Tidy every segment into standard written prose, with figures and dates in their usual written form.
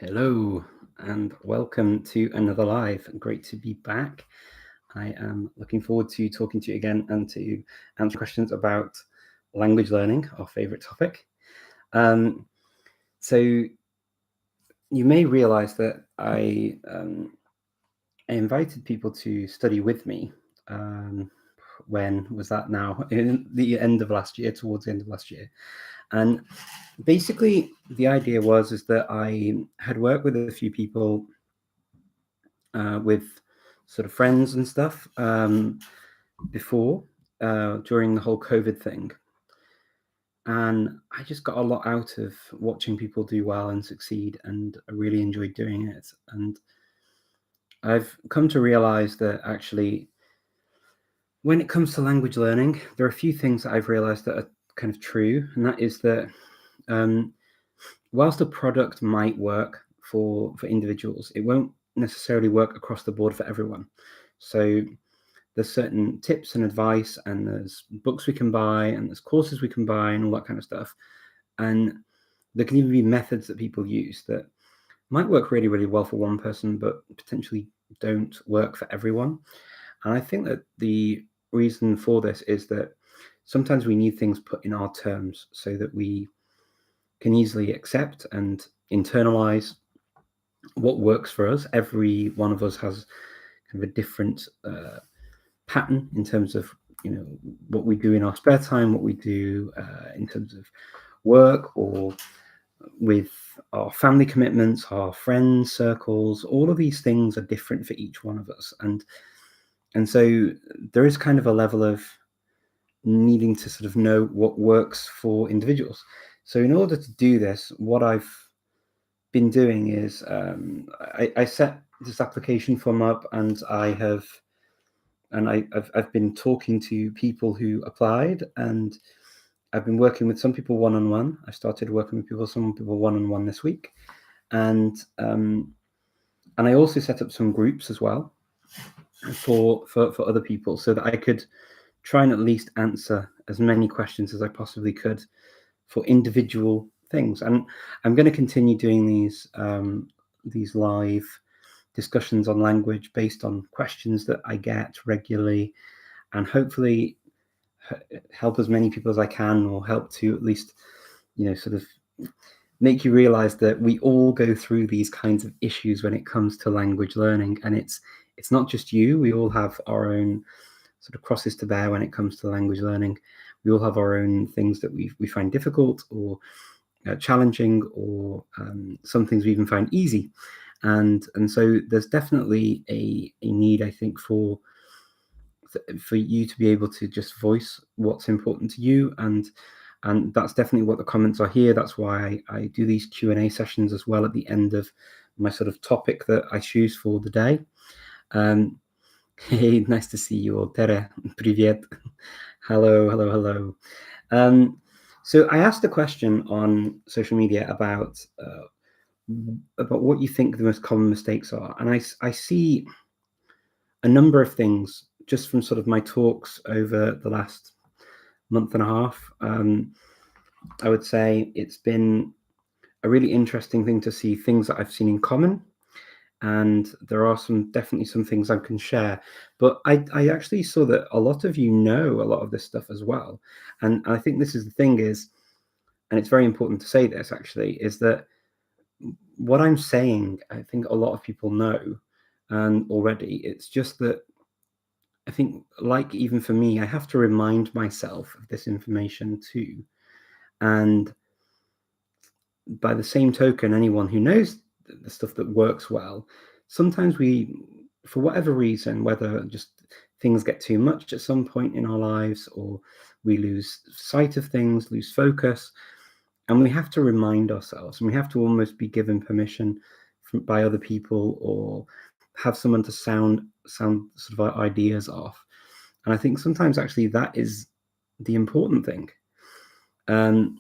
Hello and welcome to another live. Great to be back. I am looking forward to talking to you again and to answer questions about language learning, our favorite topic. So you may realize that I invited people to study with me. When was that now? In the end of last year, towards the end of last year. And basically the idea is that I had worked with a few people with sort of friends and stuff before during the whole COVID thing. And I just got a lot out of watching people do well and succeed, and I really enjoyed doing it. And I've come to realize that actually, when it comes to language learning, there are a few things that I've realized that are kind of true, and that is that whilst a product might work for individuals, it won't necessarily work across the board for everyone. So there's certain tips and advice, and there's books we can buy, and there's courses we can buy, and all that kind of stuff. And there can even be methods that people use that might work really, really well for one person, but potentially don't work for everyone. And I think that the reason for this is that sometimes we need things put in our terms so that we can easily accept and internalize what works for us. Every one of us has kind of a different pattern in terms of what we do in our spare time, what we do in terms of work, or with our family commitments, our friends circles. All of these things are different for each one of us, and so there is kind of a level of needing to sort of know what works for individuals. So in order to do this, what I've been doing is I set this application form up, and I've been talking to people who applied, and I've been working with some people one-on-one. I started working with some people one-on-one this week, and I also set up some groups as well for other people, so that I could try and at least answer as many questions as I possibly could for individual things. And I'm going to continue doing these live discussions on language based on questions that I get regularly, and hopefully help as many people as I can, or help to at least sort of make you realize that we all go through these kinds of issues when it comes to language learning, and it's not just you. We all have our own sort of crosses to bear when it comes to language learning. We all have our own things that we find difficult or challenging, or some things we even find easy. And so there's definitely a need, I think, for you to be able to just voice what's important to you, and that's definitely what the comments are here. That's why I do these Q&A sessions as well at the end of my sort of topic that I choose for the day. Hey, nice to see you all. Tere, привет. Hello. So I asked a question on social media about what you think the most common mistakes are, and I see a number of things just from sort of my talks over the last month and a half. I would say it's been a really interesting thing to see things that I've seen in common, and there are definitely some things I can share. But I actually saw that a lot of you know a lot of this stuff as well, and I think this is the thing is, and it's very important to say this actually, is that what I'm saying, I think a lot of people know already. It's just that I think, like, even for me, I have to remind myself of this information too. And by the same token, anyone who knows the stuff that works well, sometimes we, for whatever reason, whether just things get too much at some point in our lives, or we lose sight of things, lose focus, and we have to remind ourselves, and we have to almost be given permission by other people, or have someone to sound sort of our ideas off. And I think sometimes actually that is the important thing. And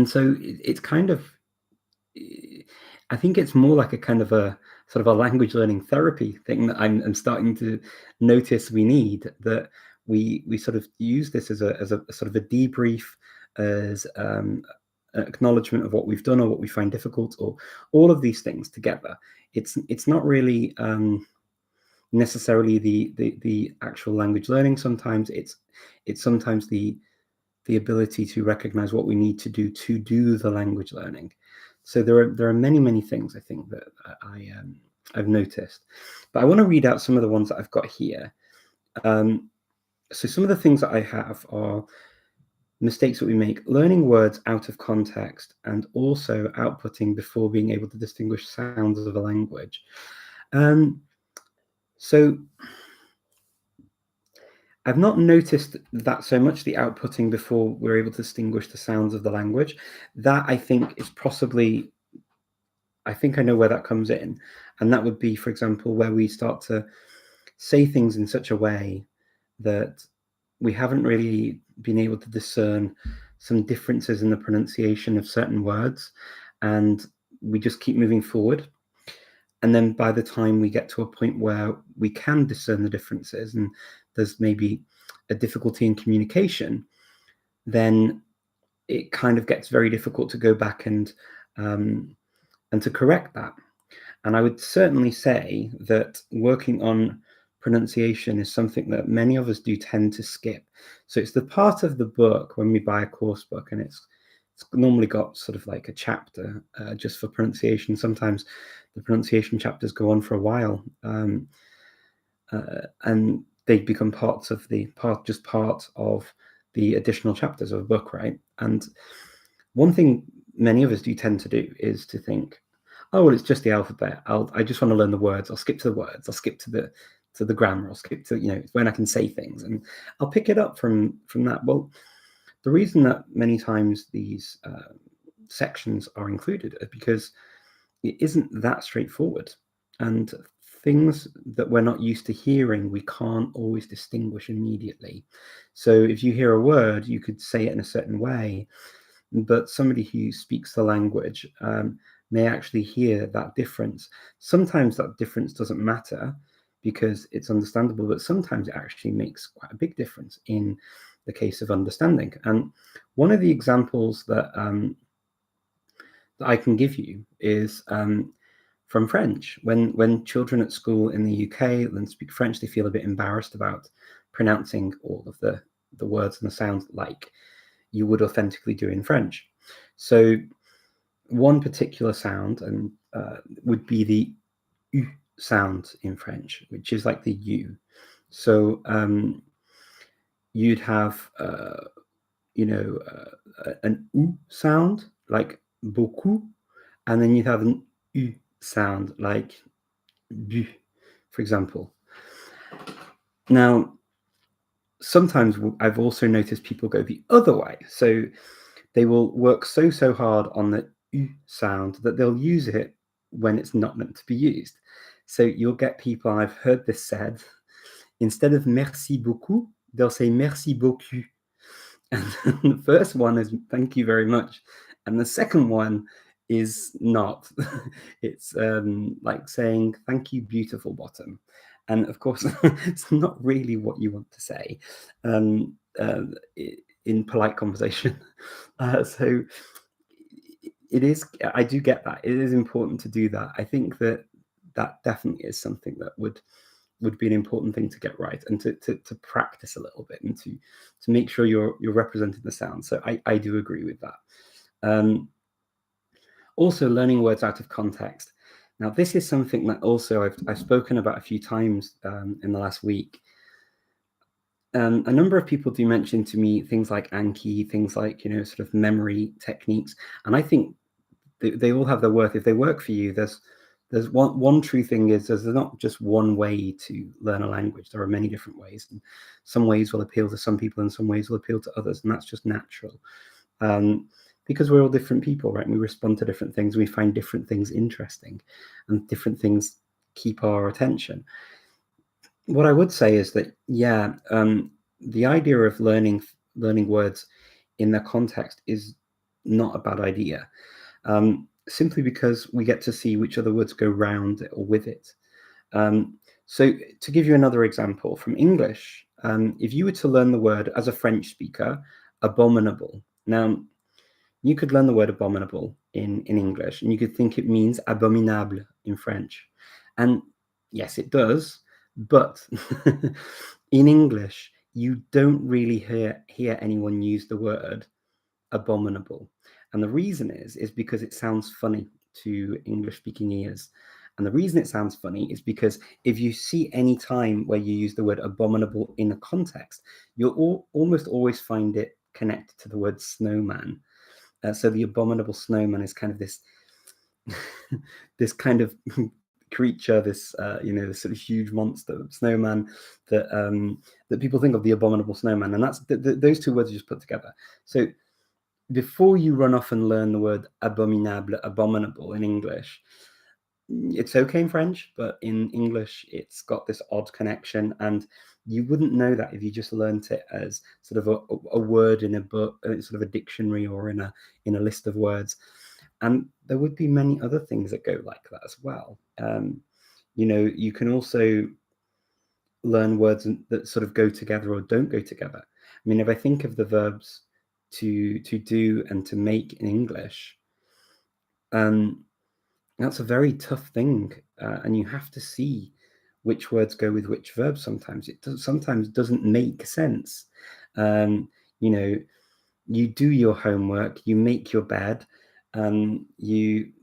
so it's kind of, I think it's more like a kind of a sort of a language learning therapy thing that I'm starting to notice we need, that we sort of use this as a sort of a debrief, as acknowledgement of what we've done or what we find difficult, or all of these things together. It's not really necessarily the actual language learning. Sometimes it's sometimes the ability to recognize what we need to do the language learning. So there are many things I think that I've noticed, but I want to read out some of the ones that I've got here. So some of the things that I have are mistakes that we make: learning words out of context, and also outputting before being able to distinguish sounds of a language. So I've not noticed that so much, the outputting before we're able to distinguish the sounds of the language. That I think is possibly, I think I know where that comes in. And that would be, for example, where we start to say things in such a way that we haven't really been able to discern some differences in the pronunciation of certain words, and we just keep moving forward. And then by the time we get to a point where we can discern the differences and there's maybe a difficulty in communication, then it kind of gets very difficult to go back and to correct that. And I would certainly say that working on pronunciation is something that many of us do tend to skip. So it's the part of the book when we buy a course book, and it's normally got sort of like a chapter just for pronunciation. Sometimes the pronunciation chapters go on for a while, and they become part of the additional chapters of a book, right? And one thing many of us do tend to do is to think, oh, well, it's just the alphabet. I just want to learn the words. I'll skip to the words. I'll skip to the grammar. I'll skip to, when I can say things, and I'll pick it up from that. Well, the reason that many times these sections are included is because it isn't that straightforward, and things that we're not used to hearing, we can't always distinguish immediately. So if you hear a word, you could say it in a certain way, but somebody who speaks the language may actually hear that difference. Sometimes that difference doesn't matter because it's understandable, but sometimes it actually makes quite a big difference in the case of understanding. And one of the examples that I can give you is from French. When children at school in the UK then speak French, they feel a bit embarrassed about pronouncing all of the words and the sounds like you would authentically do in French. So one particular sound and would be the U sound in French, which is like the U. So you'd have an U sound like beaucoup, and then you'd have an U sound like bu, for example. Now, sometimes I've also noticed people go the other way. So they will work so hard on the U sound that they'll use it when it's not meant to be used. So you'll get people, and I've heard this said, instead of merci beaucoup, they'll say merci beaucoup. And the first one is thank you very much. And the second one is not. It's like saying thank you, beautiful bottom. And of course, it's not really what you want to say in polite conversation. So it is, I do get that. It is important to do that. I think that definitely is something that would be an important thing to get right, and to practice a little bit, and to make sure you're representing the sound. So I do agree with that. Also, learning words out of context. Now, this is something that also I've spoken about a few times in the last week. A number of people do mention to me things like Anki, things like sort of memory techniques, and I think they all have their worth. If they work for you, there's one true thing is there's not just one way to learn a language. There are many different ways, and some ways will appeal to some people and some ways will appeal to others, and that's just natural. Because we're all different people, right? And we respond to different things. We find different things interesting, and different things keep our attention. What I would say is that, the idea of learning words in their context is not a bad idea. Simply because we get to see which other words go round it or with it. So to give you another example from English, if you were to learn the word as a French speaker, abominable. Now, You could learn the word abominable in English, and you could think it means abominable in French. And yes, it does, but in English, you don't really hear anyone use the word abominable. And the reason is because it sounds funny to English-speaking ears. And the reason it sounds funny is because if you see any time where you use the word abominable in a context, you'll almost always find it connected to the word snowman. So the abominable snowman is kind of this this kind of creature, this this sort of huge monster snowman that people think of, the abominable snowman, and that's those two words are just put together. So before you run off and learn the word abominable, abominable in English, it's okay in French, but in English, it's got this odd connection, and you wouldn't know that if you just learnt it as sort of a word in a book, sort of a dictionary or in a list of words. And there would be many other things that go like that as well. You can also learn words that sort of go together or don't go together. I mean, if I think of the verbs to do and to make in English, that's a very tough thing, and you have to see which words go with which verbs. Sometimes doesn't make sense. You do your homework, you make your bed, you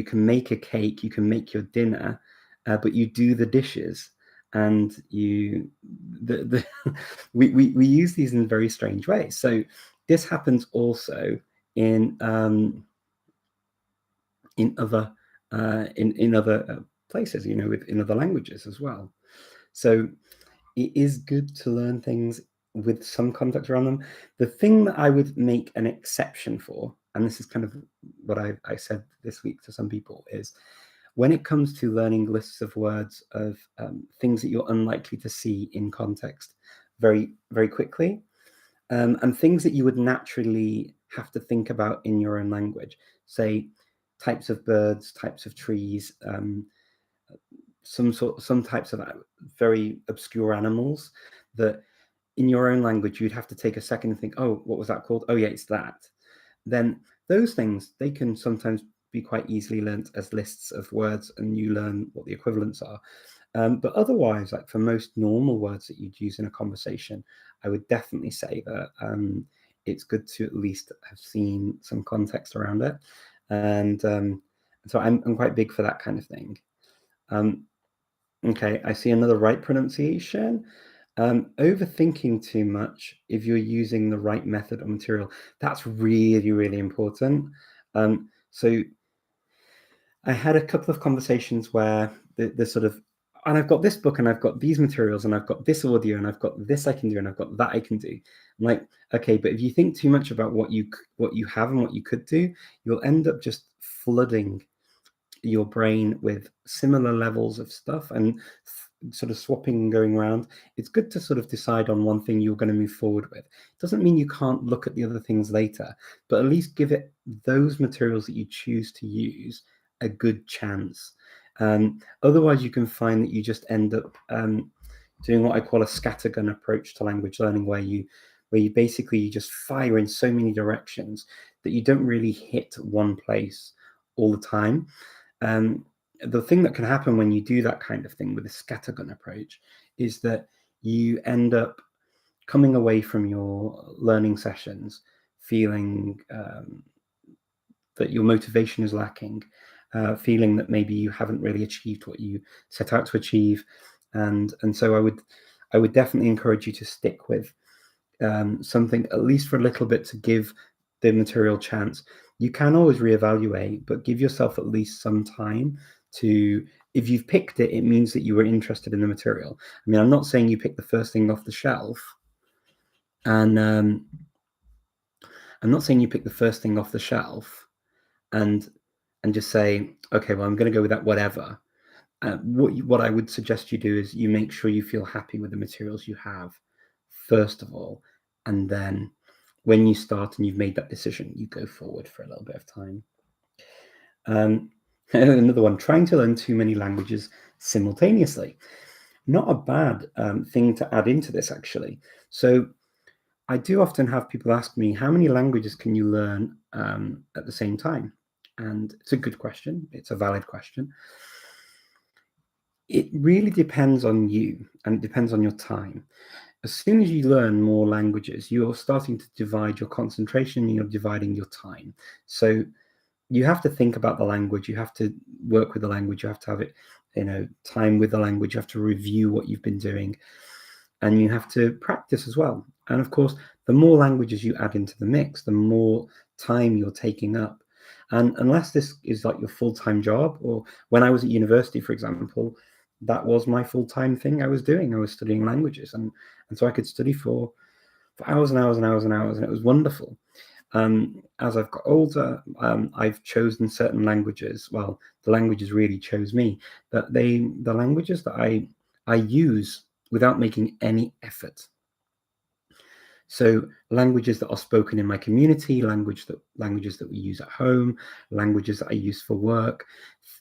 can make a cake, you can make your dinner, but you do the dishes, and we use these in very strange ways. So this happens also in other places, in other languages as well. So it is good to learn things with some context around them. The thing that I would make an exception for, and this is kind of what I said this week to some people, is when it comes to learning lists of words of things that you're unlikely to see in context very, very quickly, and things that you would naturally have to think about in your own language, say types of birds, types of trees, some types of very obscure animals that in your own language you'd have to take a second and think, oh, what was that called? Oh yeah, it's that. Then those things, they can sometimes be quite easily learnt as lists of words, and you learn what the equivalents are. But otherwise, like for most normal words that you'd use in a conversation, I would definitely say that it's good to at least have seen some context around it. And so I'm quite big for that kind of thing. Okay, I see another right pronunciation. Overthinking too much if you're using the right method or material. That's really, really important. So I had a couple of conversations where the sort of, and I've got this book and I've got these materials and I've got this audio and I've got this I can do and I've got that I can do. I'm like, okay, but if you think too much about what you have and what you could do, you'll end up just flooding your brain with similar levels of stuff and sort of swapping and going around. It's good to sort of decide on one thing you're going to move forward with. It doesn't mean you can't look at the other things later, but at least give it those materials that you choose to use a good chance. Otherwise, you can find that you just end up doing what I call a scattergun approach to language learning, where you basically you just fire in so many directions that you don't really hit one place all the time. The thing that can happen when you do that kind of thing with a scattergun approach is that you end up coming away from your learning sessions feeling that your motivation is lacking, feeling that maybe you haven't really achieved what you set out to achieve, and so I would definitely encourage you to stick with something at least for a little bit to give the material chance. You can always reevaluate, but give yourself at least some time to, if you've picked it, it means that you were interested in the material. I mean, I'm not saying you pick the first thing off the shelf, and I'm not saying you pick the first thing off the shelf and just say, okay, well, I'm going to go with that, whatever. What I would suggest you do is you make sure you feel happy with the materials you have, first of all, and then when you start and you've made that decision, you go forward for a little bit of time. Another one, trying to learn too many languages simultaneously. Not a bad thing to add into this, actually. So I do often have people ask me, how many languages can you learn at the same time? And it's a good question. It's a valid question. It really depends on you, and it depends on your time. As soon as you learn more languages, you're starting to divide your concentration and you're dividing your time. So you have to think about the language, you have to work with the language, you have to have it, time with the language, you have to review what you've been doing, and you have to practice as well. And of course, the more languages you add into the mix, the more time you're taking up. And unless this is like your full-time job, or when I was at university, for example, that was my full-time thing I was doing. I was studying languages, and so I could study for hours and hours and hours and hours, and it was wonderful. As I've got older, I've chosen certain languages. Well, the languages really chose me, but the languages that I use without making any effort. So languages that are spoken in my community, languages that we use at home, languages that I use for work,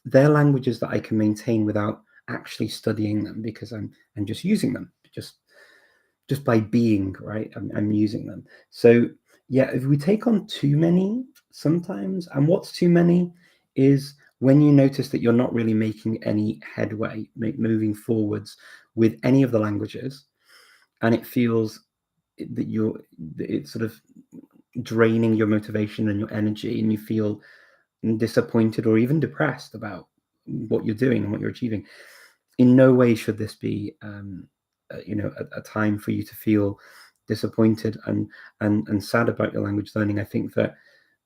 they're languages that I can maintain without actually studying them, because I'm just using them, just by being, right? I'm using them. So yeah, if we take on too many sometimes, and what's too many is when you notice that you're not really making any headway, moving forwards with any of the languages, and it feels that it's sort of draining your motivation and your energy, and you feel disappointed or even depressed about what you're doing and what you're achieving. In no way should this be a time for you to feel disappointed and sad about your language learning. I think that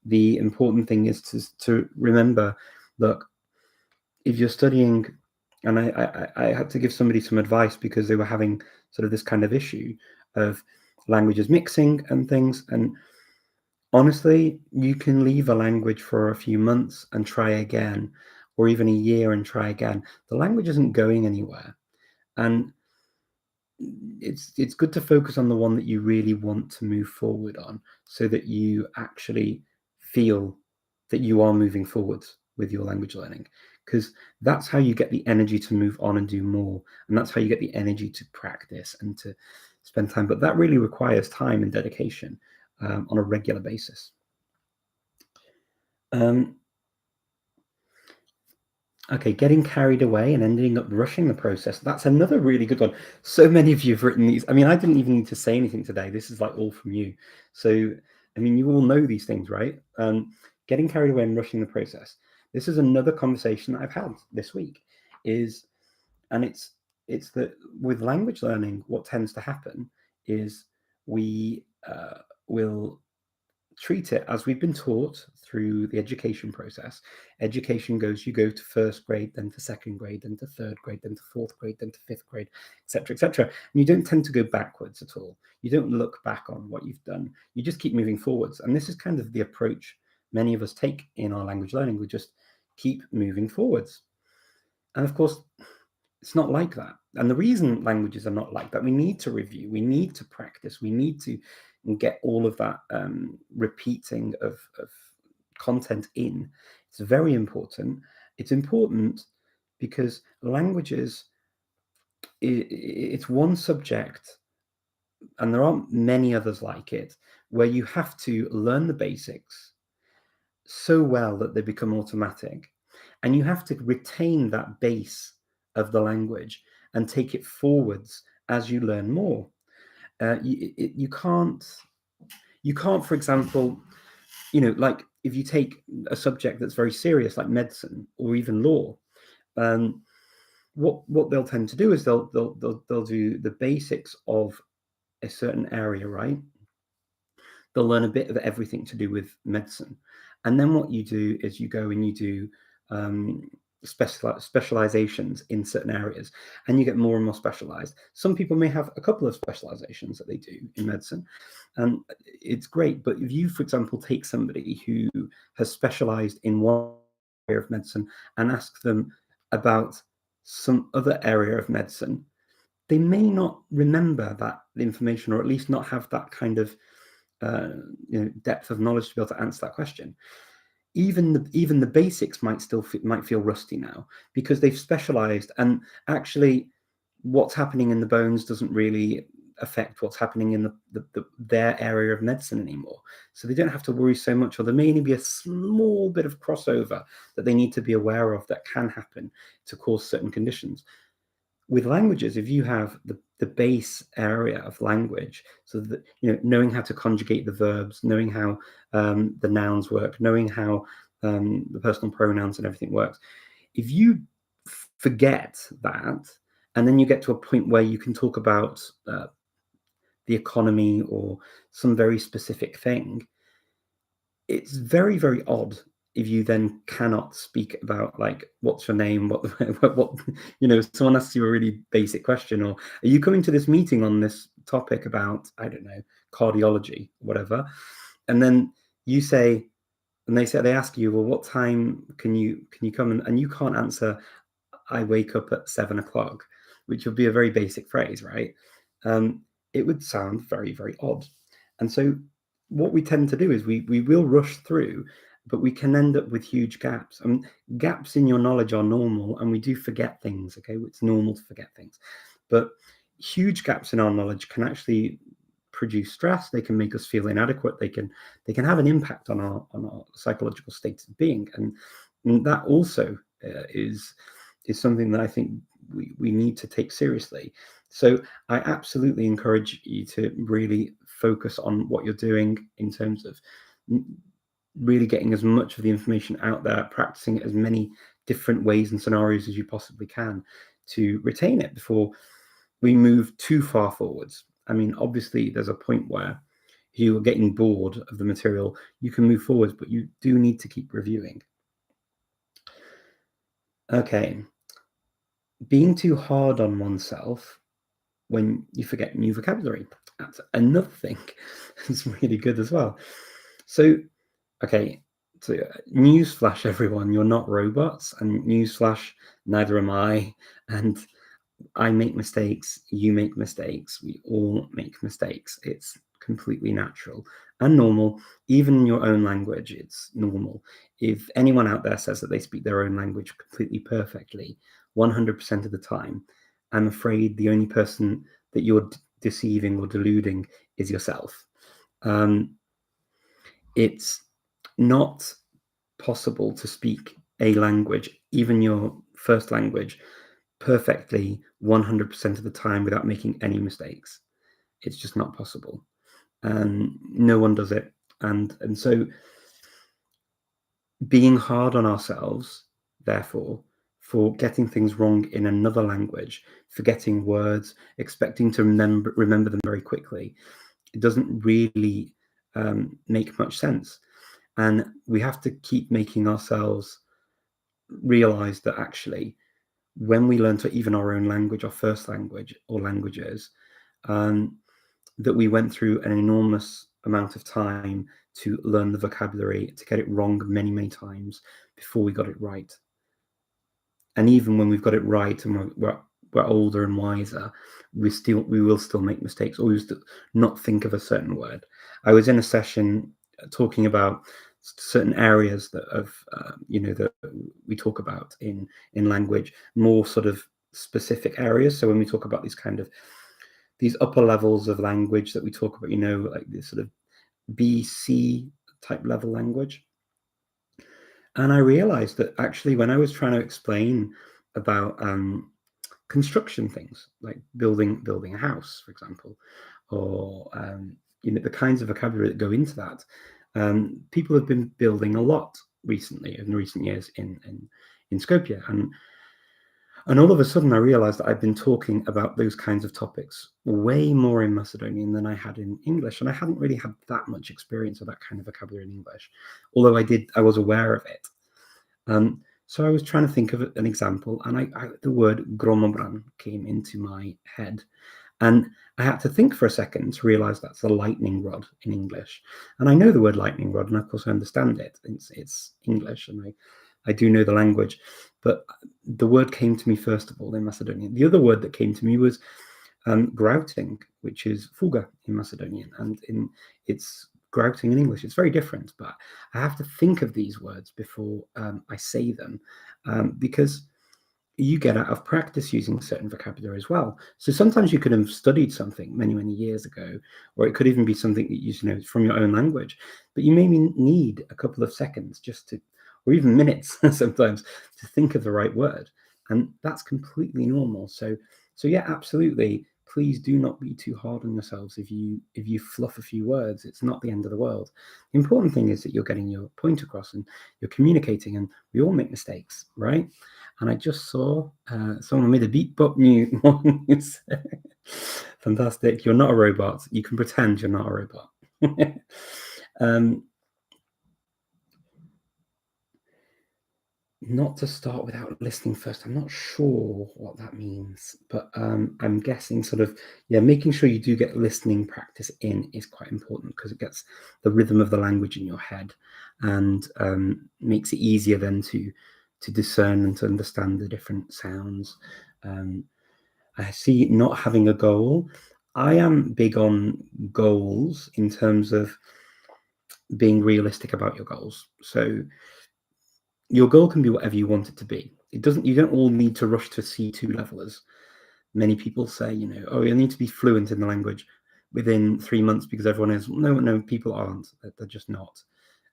the important thing is to remember, look, if you're studying, and I had to give somebody some advice because they were having sort of this kind of issue of languages mixing and things. And honestly, you can leave a language for a few months and try again, or even a year and try again. The language isn't going anywhere. And it's good to focus on the one that you really want to move forward on, so that you actually feel that you are moving forwards with your language learning, because that's how you get the energy to move on and do more, and that's how you get the energy to practice and to spend time. But that really requires time and dedication on a regular basis. Okay, getting carried away and ending up rushing the process. That's another really good one. So many of you have written these. I mean, I didn't even need to say anything today. This is like all from you. So, I mean, you all know these things, right? Getting carried away and rushing the process. This is another conversation that I've had this week. It's that with language learning, what tends to happen is we will treat it as we've been taught through the education process. Education goes, you go to first grade, then to second grade, then to third grade, then to fourth grade, then to fifth grade, etc., etc. And you don't tend to go backwards at all. You don't look back on what you've done. You just keep moving forwards. And this is kind of the approach many of us take in our language learning. We just keep moving forwards. And of course, it's not like that. And the reason languages are not like that, we need to review, we need to practice, we need to get all of that repeating of content in. It's very important. It's important because languages, it's one subject, and there aren't many others like it, where you have to learn the basics so well that they become automatic. And you have to retain that base of the language and take it forwards as you learn more. You can't, for example, like if you take a subject that's very serious, like medicine or even law, what they'll tend to do is they'll do the basics of a certain area, right? They'll learn a bit of everything to do with medicine, and then what you do is you go and you do specializations in certain areas, and you get more and more specialized. Some people may have a couple of specializations that they do in medicine, and it's great. But if you, for example, take somebody who has specialized in one area of medicine and ask them about some other area of medicine, they may not remember that information, or at least not have that kind of depth of knowledge to be able to answer that question. Even the basics might feel rusty now, because they've specialized, and actually what's happening in the bones doesn't really affect what's happening in their area of medicine anymore. So they don't have to worry so much, or there may only be a small bit of crossover that they need to be aware of that can happen to cause certain conditions. With languages, if you have the base area of language, so that, knowing how to conjugate the verbs, knowing how the nouns work, knowing how the personal pronouns and everything works, if you forget that, and then you get to a point where you can talk about the economy or some very specific thing, it's very, very odd if you then cannot speak about, like, what's your name, what someone asks you a really basic question, or are you coming to this meeting on this topic about, I don't know, cardiology, whatever, and then you say, and they ask you, well, what time can you come, and you can't answer, I wake up at 7 o'clock, which would be a very basic phrase, right? It would sound very, very odd. And so what we tend to do is we will rush through, but we can end up with huge gaps. Gaps in your knowledge are normal, and we do forget things, okay? It's normal to forget things. But huge gaps in our knowledge can actually produce stress. They can make us feel inadequate. They can have an impact on our psychological state of being. And that also is something that I think we need to take seriously. So I absolutely encourage you to really focus on what you're doing in terms of really getting as much of the information out there, practicing it as many different ways and scenarios as you possibly can to retain it before we move too far forwards. I mean, obviously, there's a point where if you are getting bored of the material, you can move forwards, but you do need to keep reviewing. Okay. Being too hard on oneself when you forget new vocabulary. That's another thing. It's really good as well. So, okay, so newsflash, everyone, you're not robots, and newsflash, neither am I. And I make mistakes, you make mistakes, we all make mistakes. It's completely natural and normal. Even in your own language, it's normal. If anyone out there says that they speak their own language completely perfectly, 100% of the time, I'm afraid the only person that you're deceiving or deluding is yourself. It's not possible to speak a language, even your first language, perfectly 100% of the time without making any mistakes. It's just not possible. And no one does it. And so being hard on ourselves, therefore, for getting things wrong in another language, forgetting words, expecting to remember them very quickly, it doesn't really make much sense. And we have to keep making ourselves realize that actually, when we learn to even our own language, our first language or languages, that we went through an enormous amount of time to learn the vocabulary, to get it wrong many, many times before we got it right. And even when we've got it right and we're older and wiser, we will still make mistakes, or we still not think of a certain word. I was in a session talking about certain areas that we talk about in language, more sort of specific areas. So when we talk about these upper levels of language that we talk about, like this sort of BC type level language. And I realized that actually when I was trying to explain about construction things, like building a house, for example, or the kinds of vocabulary that go into that, people have been building a lot recently, in recent years, in Skopje, and all of a sudden I realized that I've been talking about those kinds of topics way more in Macedonian than I had in English, and I hadn't really had that much experience of that kind of vocabulary in English, although I was aware of it. So I was trying to think of an example, and the word gromobran came into my head. And I had to think for a second to realize that's a lightning rod in English. And I know the word lightning rod, and of course I understand it. It's English, and I do know the language. But the word came to me first of all in Macedonian. The other word that came to me was grouting, which is fuga in Macedonian. And it's grouting in English. It's very different, but I have to think of these words before I say them, because you get out of practice using certain vocabulary as well. So sometimes you could have studied something many, many years ago, or it could even be something that you know from your own language, but you maybe need a couple of seconds just to, or even minutes sometimes, to think of the right word. And that's completely normal. So yeah, absolutely. Please do not be too hard on yourselves if you fluff a few words. It's not the end of the world. The important thing is that you're getting your point across and you're communicating, and we all make mistakes, right? And I just saw someone made a beat bop new news. Fantastic. You're not a robot. You can pretend you're not a robot. Not to start without listening first. I'm not sure what that means, but I'm guessing sort of, yeah, making sure you do get listening practice in is quite important because it gets the rhythm of the language in your head and makes it easier then to discern and to understand the different sounds. I see not having a goal. I am big on goals in terms of being realistic about your goals. So your goal can be whatever you want it to be. You don't all need to rush to C2 level, as many people say, you know, oh, you need to be fluent in the language within 3 months because everyone is. No, people aren't. They're just not.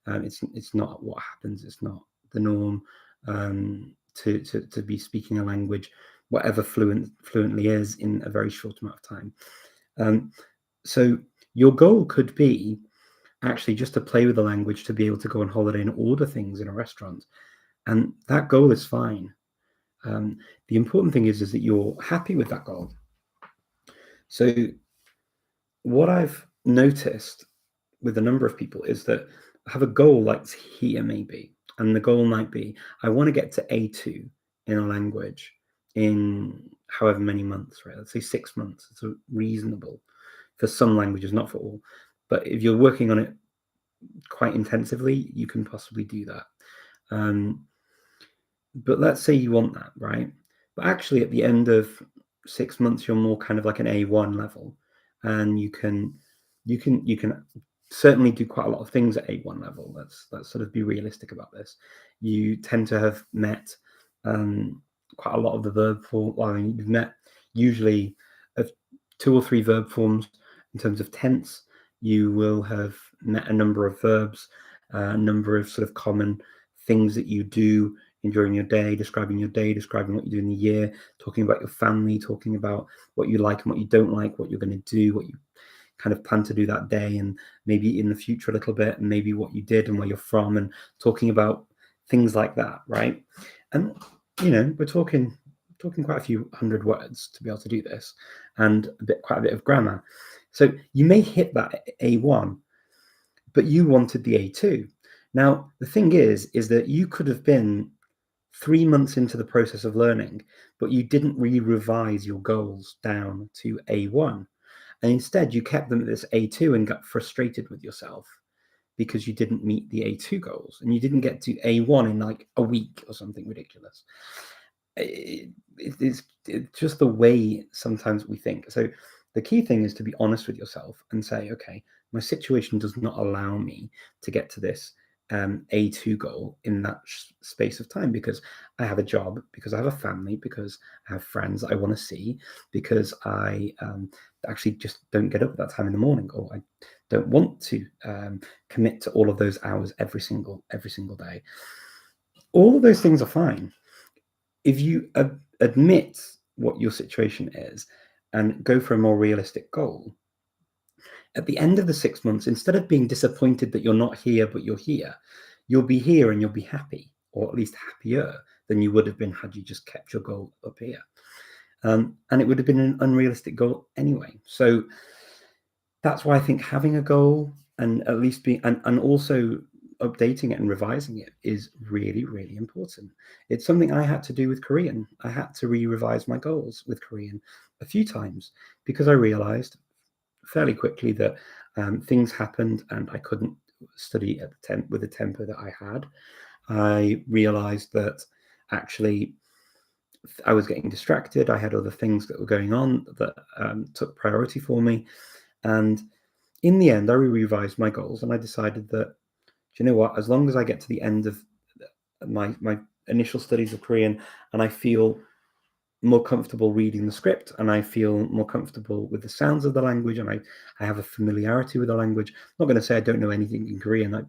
It's not what happens. It's not the norm to be speaking a language, whatever fluently is, in a very short amount of time. So your goal could be actually just to play with the language, to be able to go on holiday and order things in a restaurant. And that goal is fine. The important thing is that you're happy with that goal. So what I've noticed with a number of people is that I have a goal like here maybe, and the goal might be I want to get to A2 in a language in however many months, right? Let's say 6 months. It's reasonable for some languages, not for all. But if you're working on it quite intensively, you can possibly do that. But let's say you want that, right? But actually, at the end of 6 months, you're more kind of like an A1 level, and you can certainly do quite a lot of things at A1 level. Let's sort of be realistic about this. You tend to have met quite a lot of the verb form. Well, I mean, you've met usually 2 or 3 verb forms in terms of tense. You will have met a number of verbs, a number of sort of common things that you do during your day, describing what you do in the year, talking about your family, talking about what you like and what you don't like, what you're going to do, what you kind of plan to do that day, and maybe in the future a little bit, and maybe what you did and where you're from, and talking about things like that, right? And you know, we're talking quite a few hundred words to be able to do this, and quite a bit of grammar. So you may hit that A1, but you wanted the A2. Now the thing is that you could have been 3 months into the process of learning, but you didn't revise your goals down to A1. And instead, you kept them at this A2 and got frustrated with yourself because you didn't meet the A2 goals and you didn't get to A1 in like a week or something ridiculous. It's just the way sometimes we think. So the key thing is to be honest with yourself and say, okay, my situation does not allow me to get to this A2 goal in that space of time, because I have a job, because I have a family, because I have friends I want to see, because I actually just don't get up at that time in the morning, or I don't want to commit to all of those hours every single day. All of those things are fine. If you admit what your situation is and go for a more realistic goal, at the end of the 6 months, instead of being disappointed that you're not here, but you're here, you'll be here and you'll be happy, or at least happier than you would have been had you just kept your goal up here. And it would have been an unrealistic goal anyway. So that's why I think having a goal and at least being, and also updating it and revising it is really, really important. It's something I had to do with Korean. I had to revise my goals with Korean a few times because I realized fairly quickly that things happened and I couldn't study at the with the tempo that I had. I realized that actually I was getting distracted. I had other things that were going on that took priority for me. And in the end, I revised my goals and I decided that, do you know what, as long as I get to the end of my initial studies of Korean and I feel more comfortable reading the script, and I feel more comfortable with the sounds of the language, and I have a familiarity with the language. I'm not going to say I don't know anything in Korean. I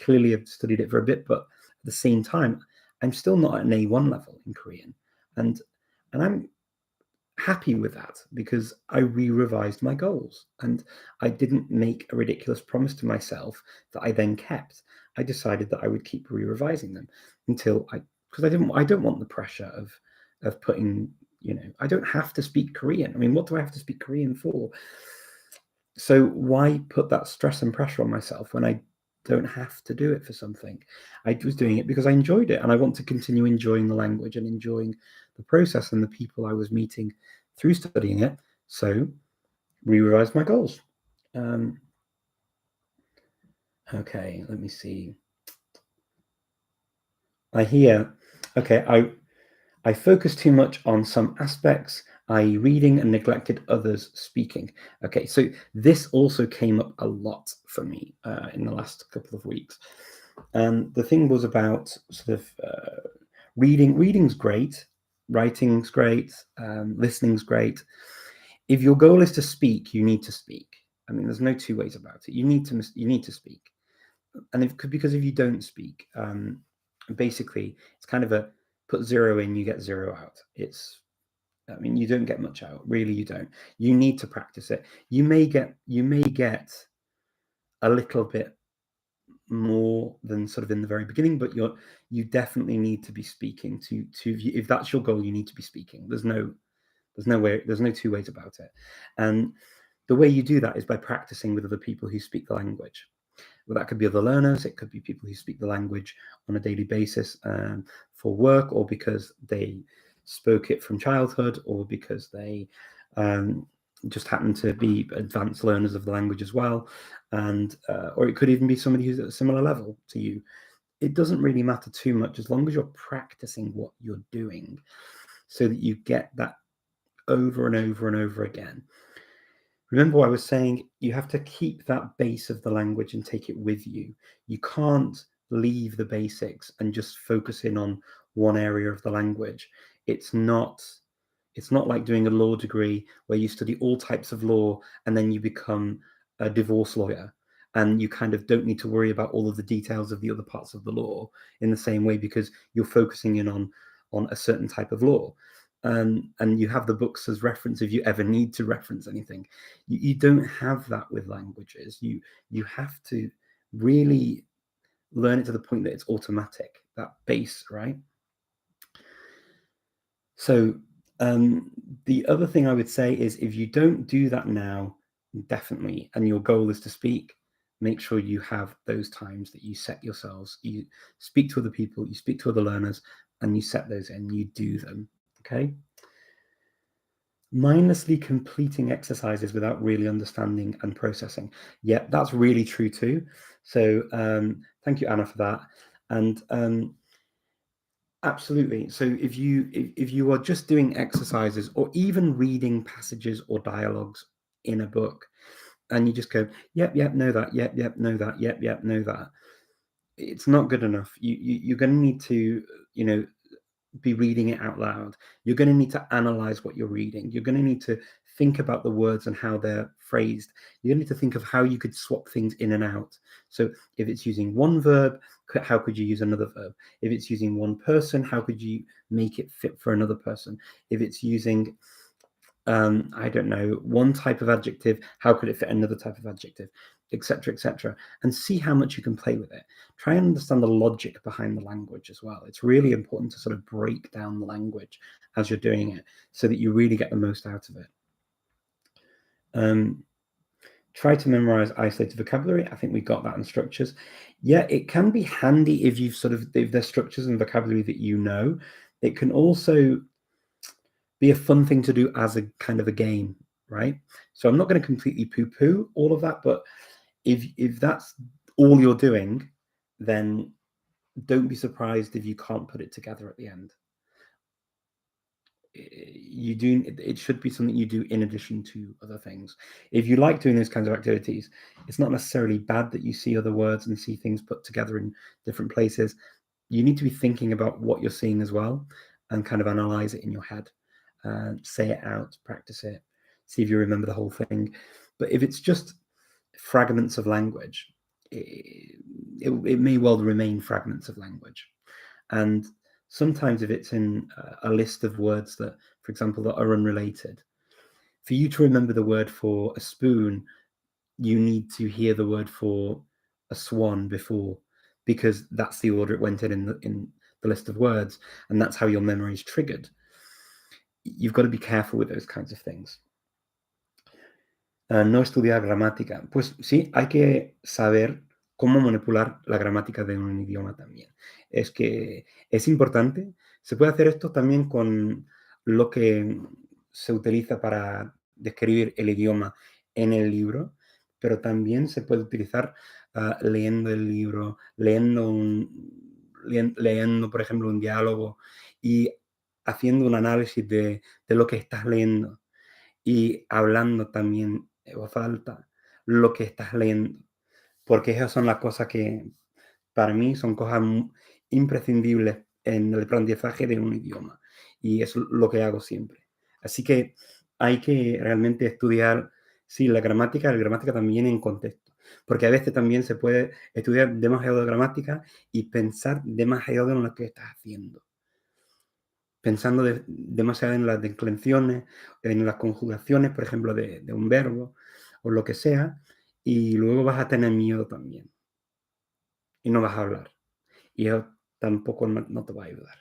clearly have studied it for a bit, but at the same time, I'm still not at an A1 level in Korean. And I'm happy with that because I revised my goals, and I didn't make a ridiculous promise to myself that I then kept. I decided that I would keep revising them until because I don't want the pressure of putting, I don't have to speak Korean. I mean, what do I have to speak Korean for? So why put that stress and pressure on myself when I don't have to do it for something? I was doing it because I enjoyed it, and I want to continue enjoying the language and enjoying the process and the people I was meeting through studying it. So re-revised my goals. Okay, let me see. I hear, okay, I focused too much on some aspects, i.e. reading, and neglected others speaking. Okay, so this also came up a lot for me in the last couple of weeks. And the thing was about sort of reading. Reading's great, writing's great, listening's great. If your goal is to speak, you need to speak. I mean, there's no two ways about it. You need to speak. And because if you don't speak, basically it's kind of a put 0 in, you get 0 out. I mean, you don't get much out, really. You don't. You need to practice it. You may get a little bit more than sort of in the very beginning, but you definitely need to be speaking to if that's your goal. You need to be speaking. There's no two ways about it. And the way you do that is by practicing with other people who speak the language. Well, that could be other learners. It could be people who speak the language on a daily basis for work, or because they spoke it from childhood, or because they just happen to be advanced learners of the language as well. And or it could even be somebody who's at a similar level to you. It doesn't really matter too much as long as you're practicing what you're doing so that you get that over and over and over again. Remember what I was saying, you have to keep that base of the language and take it with you. You can't leave the basics and just focus in on one area of the language. It's not like doing a law degree where you study all types of law and then you become a divorce lawyer and you kind of don't need to worry about all of the details of the other parts of the law in the same way because you're focusing in on a certain type of law. And you have the books as reference if you ever need to reference anything. You don't have that with languages. You have to really learn it to the point that it's automatic, that base, right? So the other thing I would say is if you don't do that now, definitely, and your goal is to speak, make sure you have those times that you set yourselves. You speak to other people, you speak to other learners, and you set those in, you do them, okay? Mindlessly completing exercises without really understanding and processing. Yeah, that's really true too. So thank you, Anna, for that. And absolutely. So if you are just doing exercises or even reading passages or dialogues in a book, and you just go, yep, know that, yep, know that, yep, know that, it's not good enough. You're going to need to, be reading it out loud. You're going to need to analyze what you're reading. You're going to need to think about the words and how they're phrased. You need to think of how you could swap things in and out. So if it's using one verb, how could you use another verb? If it's using one person, how could you make it fit for another person? If it's using I don't know, one type of adjective, how could it fit another type of adjective, etc., and see how much you can play with it. Try and understand the logic behind the language as well. It's really important to sort of break down the language as you're doing it so that you really get the most out of it. Try to memorize isolated vocabulary. I think we got that in structures. Yeah, it can be handy if if there's structures and vocabulary that you know. It can also be a fun thing to do as a kind of a game, right? So I'm not going to completely poo-poo all of that, but if that's all you're doing, then don't be surprised if you can't put it together at the end. It should be something you do in addition to other things. If you like doing those kinds of activities, it's not necessarily bad that you see other words and see things put together in different places. You need to be thinking about what you're seeing as well and kind of analyze it in your head. say it out, practice it, see if you remember the whole thing. But if it's just fragments of language, it may well remain fragments of language. And sometimes if it's in a list of words that, for example, that are unrelated, for you to remember the word for a spoon, you need to hear the word for a swan before, because that's the order it went in the list of words, and that's how your memory is triggered. You've got to be careful with those kinds of things. No estudiar gramática. Pues sí, hay que saber cómo manipular la gramática de un idioma también. Es que es importante. Se puede hacer esto también con lo que se utiliza para describir el idioma en el libro, pero también se puede utilizar leyendo el libro, leyendo, por ejemplo, un diálogo y haciendo un análisis de lo que estás leyendo y hablando también en voz alta lo que estás leyendo, porque esas son las cosas que para mí son cosas imprescindibles en el aprendizaje de un idioma, y es lo que hago siempre. Así que hay que realmente estudiar, sí, la gramática también en contexto, porque a veces también se puede estudiar demasiado de gramática y pensar demasiado en lo que estás haciendo, pensando demasiado en las declinaciones, en las conjugaciones, por ejemplo, de un verbo o lo que sea, y luego vas a tener miedo también y no vas a hablar. Y eso tampoco no te va a ayudar.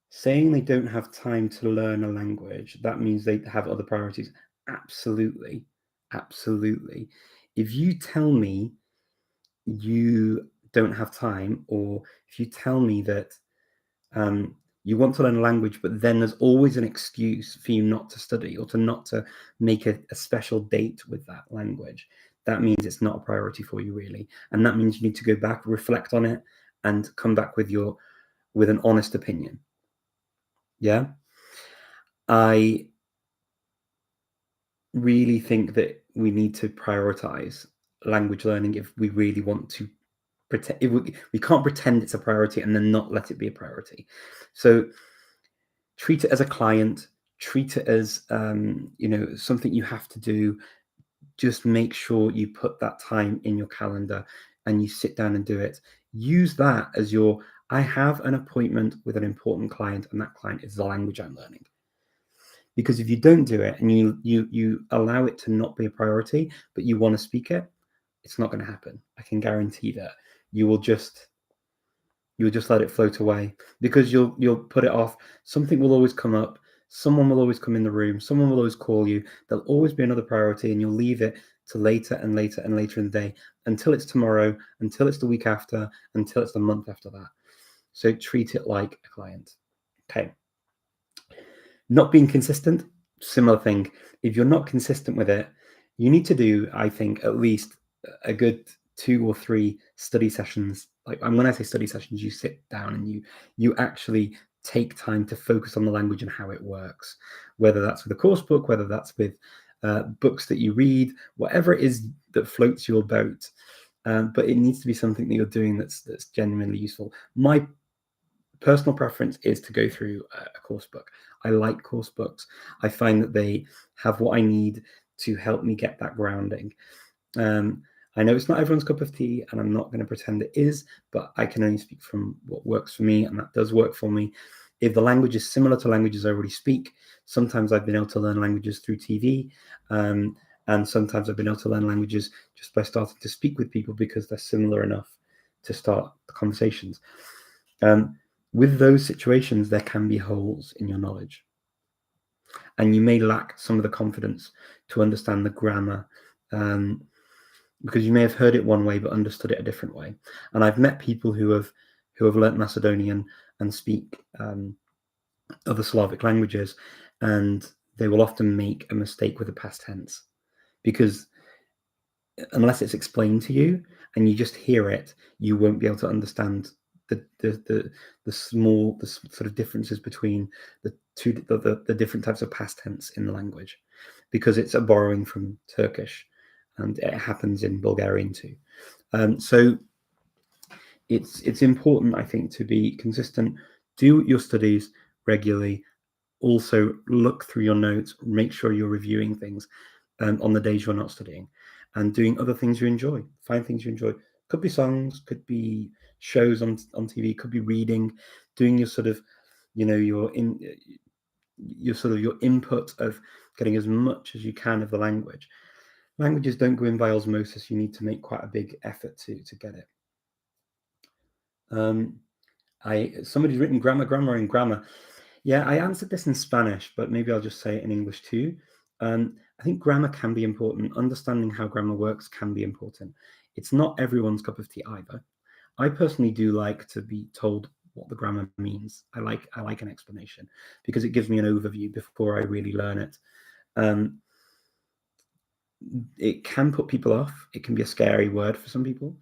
Saying they don't have time to learn a language, that means they have other priorities. Absolutely. Absolutely. If you tell me you don't have time, or if you tell me that you want to learn a language, but then there's always an excuse for you not to study or to not to make a special date with that language, that means it's not a priority for you, really. And that means you need to go back, reflect on it, and come back with an honest opinion. Yeah? I really think that we need to prioritize language learning if we really want to pretend. We can't pretend it's a priority and then not let it be a priority. So treat it as a client, treat it as something you have to do. Just make sure you put that time in your calendar and you sit down and do it. Use that as I have an appointment with an important client, and that client is the language I'm learning. Because if you don't do it and you allow it to not be a priority, but you want to speak it, it's not going to happen. I can guarantee that. You'll just let it float away, because you'll put it off. Something will always come up. Someone will always come in the room. Someone will always call you. There'll always be another priority, and you'll leave it to later and later and later in the day, until it's tomorrow, until it's the week after, until it's the month after that. So treat it like a client. Okay. Not being consistent, similar thing. If you're not consistent with it, you need to do, I think, at least a good 2 or 3 study sessions. Like, when I say study sessions, you sit down and you actually take time to focus on the language and how it works, whether that's with a course book, whether that's with books that you read, whatever it is that floats your boat. But it needs to be something that you're doing that's genuinely useful. My personal preference is to go through a course book. I like course books. I find that they have what I need to help me get that grounding. I know it's not everyone's cup of tea, and I'm not going to pretend it is, but I can only speak from what works for me, and that does work for me. If the language is similar to languages I already speak, sometimes I've been able to learn languages through TV, and sometimes I've been able to learn languages just by starting to speak with people because they're similar enough to start the conversations. With those situations, there can be holes in your knowledge, and you may lack some of the confidence to understand the grammar, because you may have heard it one way but understood it a different way. And I've met people who have learnt Macedonian and speak other Slavic languages, and they will often make a mistake with the past tense, because unless it's explained to you and you just hear it, you won't be able to understand the sort of differences between the different types of past tense in the language, because it's a borrowing from Turkish, and it happens in Bulgarian too. So it's important, I think, to be consistent, Do your studies regularly. Also look through your notes, make sure you're reviewing things on the days you're not studying, and doing other things you enjoy. Find things you enjoy. Could be songs, could be shows on TV, could be reading, doing your sort of, your input of getting as much as you can of the language. Languages don't go in by osmosis. You need to make quite a big effort to get it. Somebody's written grammar and grammar. Yeah, I answered this in Spanish, but maybe I'll just say it in English too. I think grammar can be important. Understanding how grammar works can be important. It's not everyone's cup of tea either. I personally do like to be told what the grammar means. I like an explanation because it gives me an overview before I really learn it. It can put people off. It can be a scary word for some people.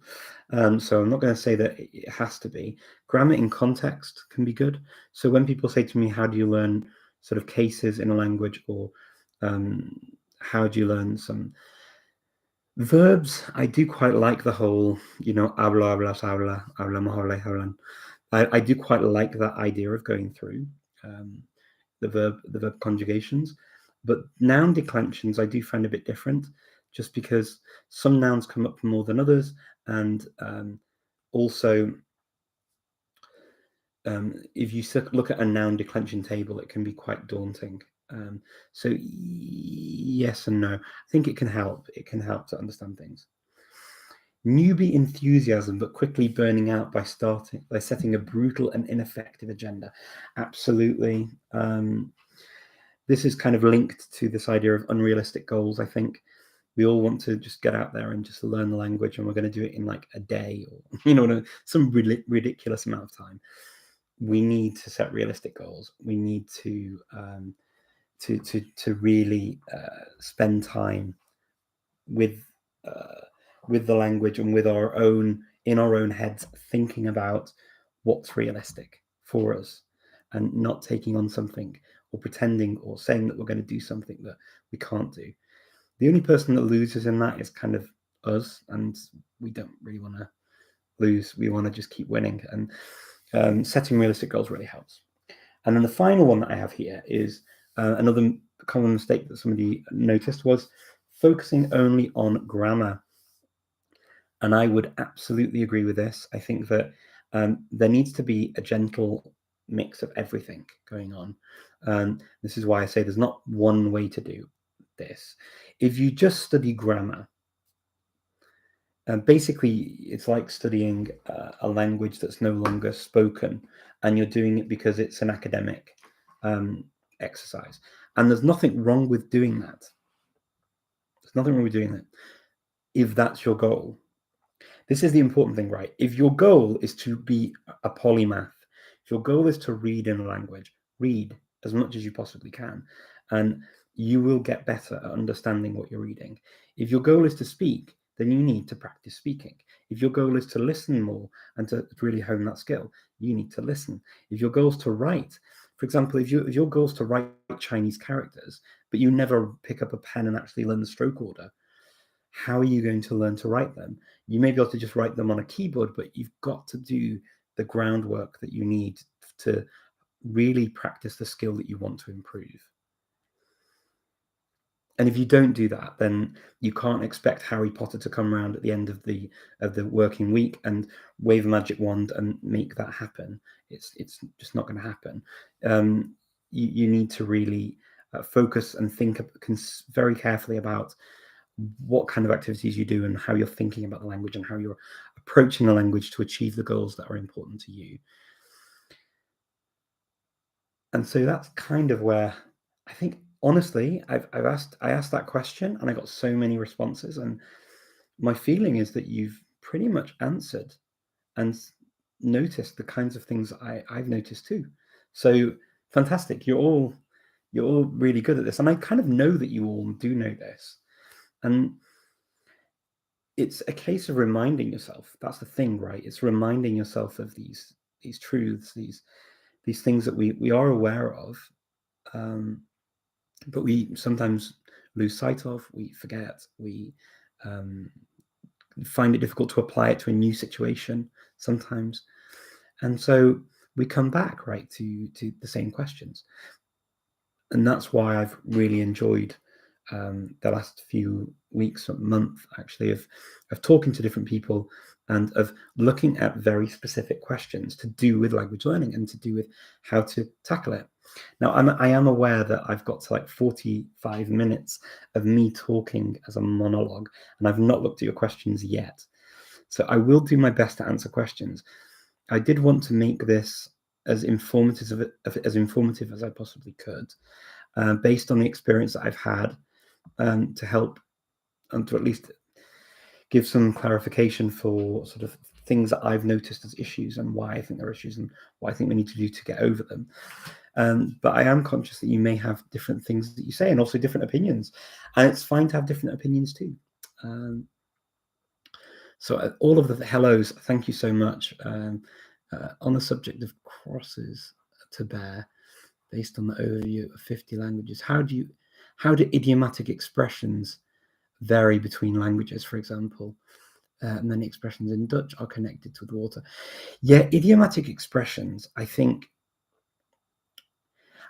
So I'm not going to say that it has to be. Grammar in context can be good. So when people say to me, how do you learn sort of cases in a language, or how do you learn some verbs? I do quite like the whole, habla, hablas, habla, habla, mejor, hablan. I do quite like that idea of going through the verb conjugations. But noun declensions I do find a bit different, just because some nouns come up more than others, and also if you look at a noun declension table, it can be quite daunting. So yes and no. I think it can help. It can help to understand things. Newbie enthusiasm, but quickly burning out by setting a brutal and ineffective agenda. Absolutely. This is kind of linked to this idea of unrealistic goals. I think we all want to just get out there and just learn the language, and we're going to do it in like a day, or some ridiculous amount of time. We need to set realistic goals. We need to really spend time with the language and in our own heads, thinking about what's realistic for us, and not taking on something or pretending or saying that we're going to do something that we can't do. The only person that loses in that is kind of us, and we don't really want to lose. We want to just keep winning, and setting realistic goals really helps. And then the final one that I have here is another common mistake that somebody noticed was focusing only on grammar. And I would absolutely agree with this. I think that there needs to be a gentle mix of everything going on. This is why I say there's not one way to do this. If you just study grammar, basically it's like studying a language that's no longer spoken, and you're doing it because it's an academic exercise. And there's nothing wrong with doing that. There's nothing wrong with doing that if that's your goal. This is the important thing, right? If your goal is to be a polymath, if your goal is to read in a language, read as much as you possibly can, and you will get better at understanding what you're reading. If your goal is to speak, then you need to practice speaking. If your goal is to listen more and to really hone that skill, you need to listen. If your goal is to write, for example, if your goal is to write Chinese characters, but you never pick up a pen and actually learn the stroke order, how are you going to learn to write them? You may be able to just write them on a keyboard, but you've got to do the groundwork that you need to really practice the skill that you want to improve. And if you don't do that, then you can't expect Harry Potter to come around at the end of the working week and wave a magic wand and make that happen. It's just not going to happen. You need to really focus and think very carefully about what kind of activities you do and how you're thinking about the language and how you're approaching the language to achieve the goals that are important to you. And so that's kind of where I think, honestly, I asked that question and I got so many responses, and my feeling is that you've pretty much answered and noticed the kinds of things I've noticed too. So fantastic. You're all really good at this. And I kind of know that you all do know this. And it's a case of reminding yourself. That's the thing, right? It's reminding yourself of these truths, these things that we are aware of, but we sometimes lose sight of, we forget, we find it difficult to apply it to a new situation sometimes. And so we come back, right, to the same questions. And that's why I've really enjoyed the last few weeks or month, actually, of talking to different people and of looking at very specific questions to do with language learning and to do with how to tackle it. Now, I am aware that I've got to like 45 minutes of me talking as a monologue, and I've not looked at your questions yet. So I will do my best to answer questions. I did want to make this as informative as I possibly could, based on the experience that I've had, to help and to at least give some clarification for sort of things that I've noticed as issues and why I think they're issues and what I think we need to do to get over them. But I am conscious that you may have different things that you say and also different opinions, and it's fine to have different opinions too. So all of the hellos, thank you so much. On the subject of crosses to bear, based on the overview of 50 languages, how do idiomatic expressions vary between languages? For example, many expressions in Dutch are connected with water. Yeah, idiomatic expressions, I think,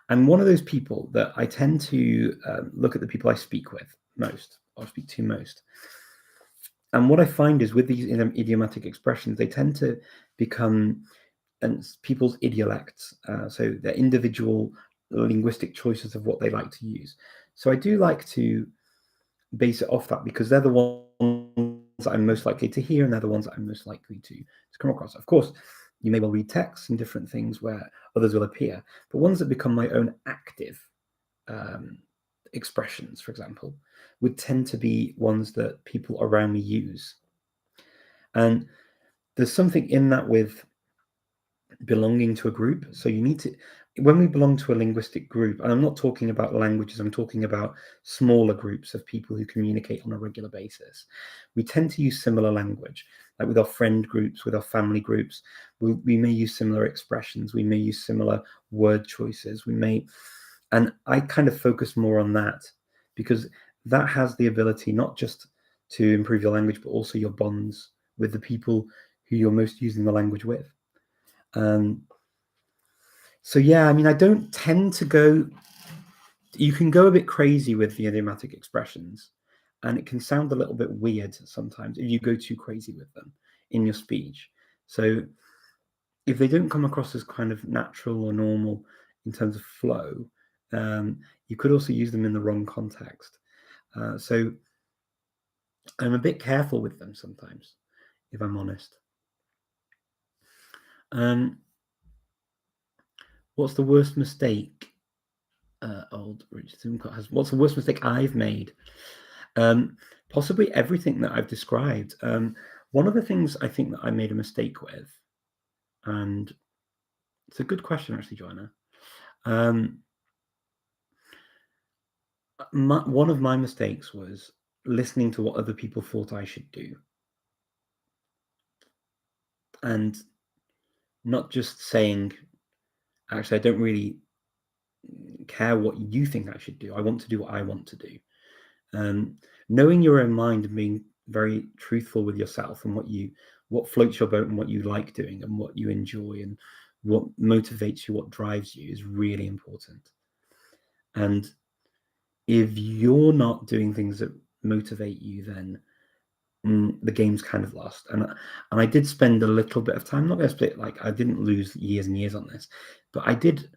I'm one of those people that I tend to look at the people I speak with most, or speak to most. And what I find is with these idiomatic expressions, they tend to become people's idiolects, so their individual linguistic choices of what they like to use. So I do like to base it off that because they're the ones that I'm most likely to hear and they're the ones that I'm most likely to come across. Of course, you may well read texts and different things where others will appear, but ones that become my own active expressions, for example, would tend to be ones that people around me use. And there's something in that with belonging to a group. So you need to, when we belong to a linguistic group, and I'm not talking about languages, I'm talking about smaller groups of people who communicate on a regular basis, we tend to use similar language. Like with our friend groups, with our family groups, we may use similar expressions, we may use similar word choices, and I kind of focus more on that because that has the ability not just to improve your language, but also your bonds with the people who you're most using the language with. So yeah, I mean, I don't tend to go. You can go a bit crazy with the idiomatic expressions, and it can sound a little bit weird sometimes if you go too crazy with them in your speech. So if they don't come across as kind of natural or normal in terms of flow, you could also use them in the wrong context. So I'm a bit careful with them sometimes, if I'm honest. What's the worst mistake? Old Richard Simcott has. What's the worst mistake I've made? Possibly everything that I've described. One of the things I think that I made a mistake with, and it's a good question actually, Joanna. One of my mistakes was listening to what other people thought I should do, and not just saying, actually, I don't really care what you think I should do. I want to do what I want to do. Knowing your own mind and being very truthful with yourself and what floats your boat and what you like doing and what you enjoy and what motivates you, what drives you is really important. And if you're not doing things that motivate you, then the game's kind of lost. And I did spend a little bit of time, not going to split, like I didn't lose years and years on this, but I did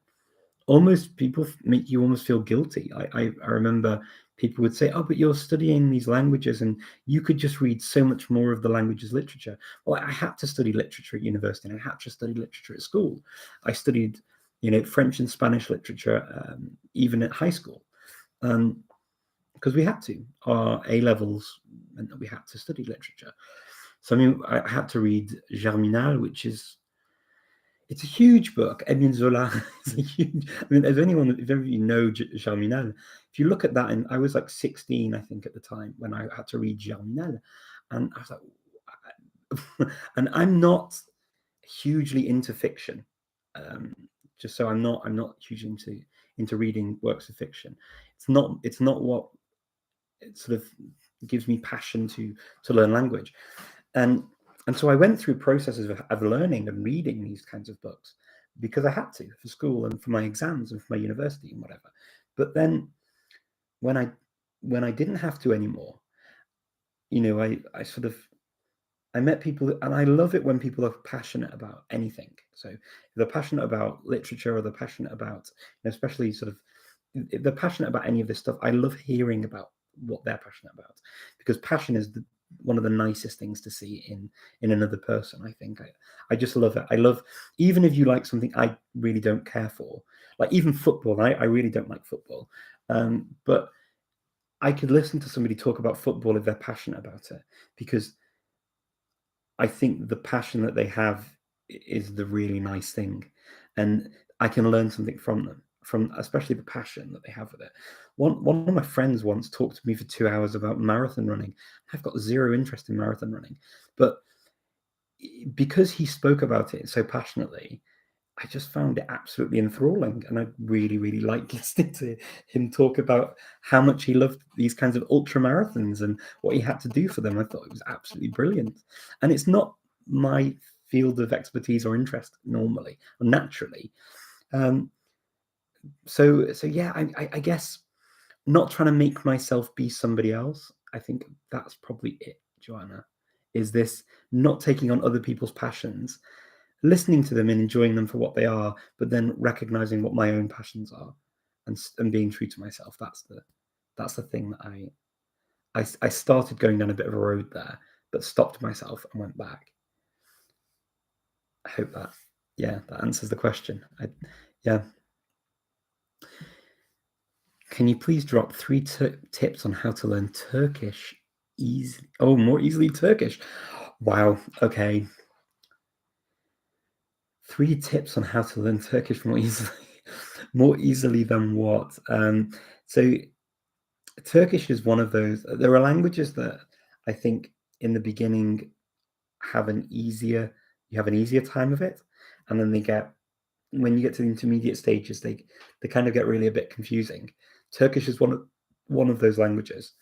almost, people make you almost feel guilty. I remember people would say, oh, but you're studying these languages and you could just read so much more of the language's literature. Well, I had to study literature at university and I had to study literature at school. I studied, French and Spanish literature, even at high school, because we had to. Our A-levels meant that we had to study literature. So, I mean, I had to read Germinal, it's a huge book. Emile Zola is a huge. I mean, if ever you know Germinal, if you look at that, and I was like 16, I think, at the time when I had to read Germinal, and I was like, and I'm not hugely into fiction. Just so I'm not hugely into reading works of fiction. It's not what it sort of gives me passion to learn language, and so I went through processes of learning and reading these kinds of books, because I had to for school and for my exams and for my university and whatever. But then when I didn't have to anymore, I sort of I met people, and I love it when people are passionate about anything. So if they're passionate about literature, or they're passionate about, especially sort of, if they're passionate about any of this stuff, I love hearing about what they're passionate about, because passion is one of the nicest things to see in another person. I think I just love it. I love, even if you like something I really don't care for, like even football. I really don't like football, but I could listen to somebody talk about football if they're passionate about it, because I think the passion that they have is the really nice thing, and I can learn something from them, from especially the passion that they have with it. One of my friends once talked to me for 2 hours about marathon running. I've got zero interest in marathon running, but because he spoke about it so passionately, I just found it absolutely enthralling, and I really, really liked listening to him talk about how much he loved these kinds of ultra marathons and what he had to do for them. I thought it was absolutely brilliant, and it's not my field of expertise or interest normally or naturally. So yeah, I guess not trying to make myself be somebody else. I think that's probably it, Joanna. Is this not taking on other people's passions, listening to them and enjoying them for what they are, but then recognizing what my own passions are, and being true to myself. That's the thing that I started going down a bit of a road there, but stopped myself and went back. I hope that answers the question. Yeah. Can you please drop 3 tips on how to learn Turkish more easily Turkish? Wow. Okay. 3 tips on how to learn Turkish more easily than what? So Turkish is one of those. There are languages that I think in the beginning have an easier time of it, and then when you get to the intermediate stages, they kind of get really a bit confusing. Turkish is one of those languages.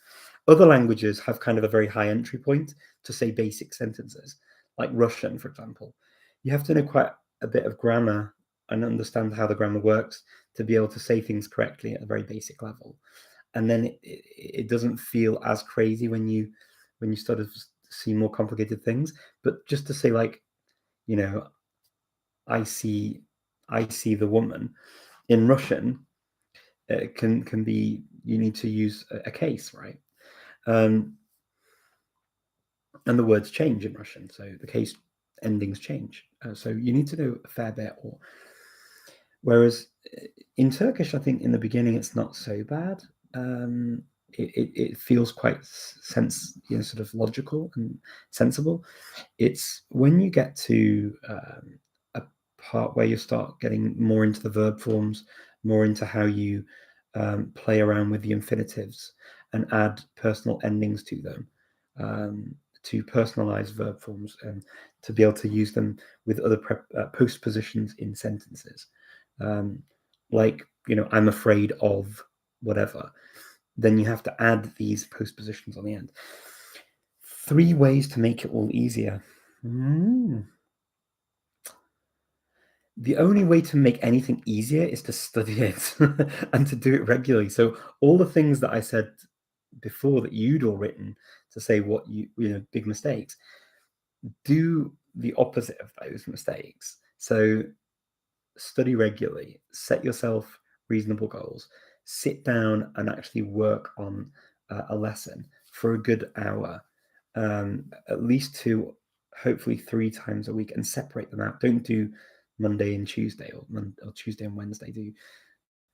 Other languages have kind of a very high entry point to say basic sentences, like Russian, for example. You have to know quite a bit of grammar and understand how the grammar works to be able to say things correctly at a very basic level. And then it doesn't feel as crazy when you start to see more complicated things. But just to say, like, I see the woman in Russian, can be, you need to use a case, right? And the words change in Russian, so the case endings change. So you need to know a fair bit. Whereas in Turkish, I think in the beginning it's not so bad. It feels quite sort of logical and sensible. It's when you get to a part where you start getting more into the verb forms, more into how you play around with the infinitives and add personal endings to them, to personalize verb forms and to be able to use them with other postpositions in sentences. Like, I'm afraid of whatever. Then you have to add these postpositions on the end. 3 ways to make it all easier. The only way to make anything easier is to study it and to do it regularly. So all the things that I said before that you'd all written to say what big mistakes, do the opposite of those mistakes. So study regularly, set yourself reasonable goals, sit down and actually work on a lesson for a good hour, at least 2, hopefully 3 times a week, and separate them out. Don't do Monday and Tuesday, or Tuesday and Wednesday.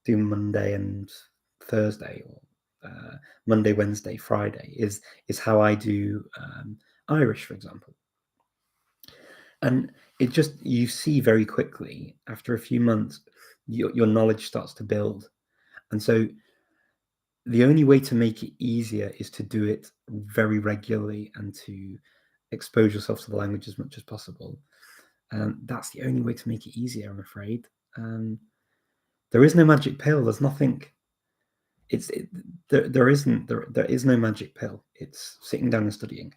Do Monday and Thursday, or Monday, Wednesday, Friday is how I do Irish, for example. And it just, you see very quickly after a few months, your knowledge starts to build. And so the only way to make it easier is to do it very regularly and to expose yourself to the language as much as possible. That's the only way to make it easier, I'm afraid. There is no magic pill. There's nothing. There is no magic pill. It's sitting down and studying.